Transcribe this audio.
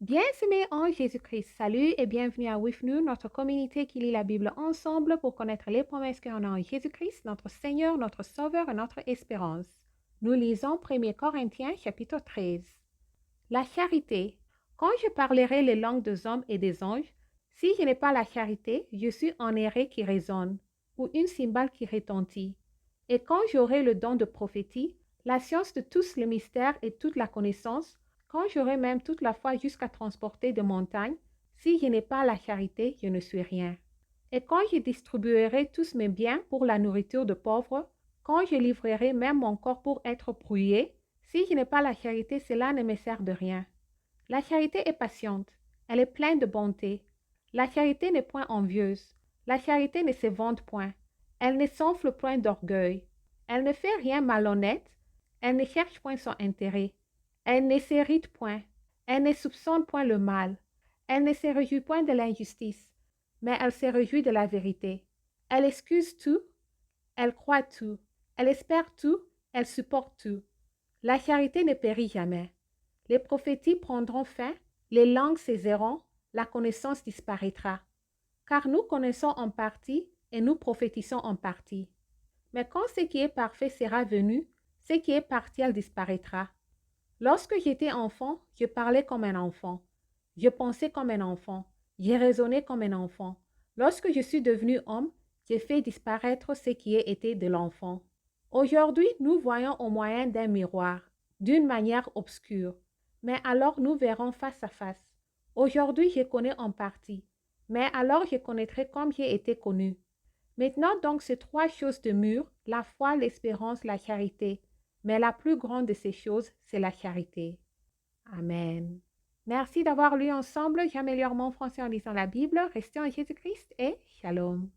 Bien-aimés en Jésus-Christ, salut et bienvenue à With Nous, notre communauté qui lit la Bible ensemble pour connaître les promesses qu'on a en Jésus-Christ, notre Seigneur, notre Sauveur et notre espérance. Nous lisons 1 Corinthiens chapitre 13. La charité. Quand je parlerai les langues des hommes et des anges, si je n'ai pas la charité, je suis un airain qui résonne ou une cymbale qui retentit. Et quand j'aurai le don de prophétie, la science de tous les mystères et toute la connaissance, quand j'aurai même toute la foi jusqu'à transporter des montagnes, si je n'ai pas la charité, je ne suis rien. Et quand je distribuerai tous mes biens pour la nourriture de pauvres, quand je livrerai même mon corps pour être brouillé, si je n'ai pas la charité, cela ne me sert de rien. La charité est patiente, elle est pleine de bonté. La charité n'est point envieuse, la charité ne se vante point, elle ne s'enfle point d'orgueil, elle ne fait rien malhonnête, elle ne cherche point son intérêt. Elle ne s'irrite point, elle ne soupçonne point le mal, elle ne se réjouit point de l'injustice, mais elle se réjouit de la vérité. Elle excuse tout, elle croit tout, elle espère tout, elle supporte tout. La charité ne périt jamais. Les prophéties prendront fin, les langues cesseront, la connaissance disparaîtra. Car nous connaissons en partie et nous prophétisons en partie. Mais quand ce qui est parfait sera venu, ce qui est partiel disparaîtra. Lorsque j'étais enfant, je parlais comme un enfant. Je pensais comme un enfant. Je raisonnais comme un enfant. Lorsque je suis devenu homme, j'ai fait disparaître ce qui était de l'enfant. Aujourd'hui, nous voyons au moyen d'un miroir, d'une manière obscure. Mais alors nous verrons face à face. Aujourd'hui, je connais en partie. Mais alors je connaîtrai comme j'ai été connu. Maintenant donc ces trois choses demeurent, la foi, l'espérance, la charité. Mais la plus grande de ces choses, c'est la charité. Amen. Merci d'avoir lu ensemble. J'améliore mon français en lisant la Bible. Restez en Jésus-Christ et shalom.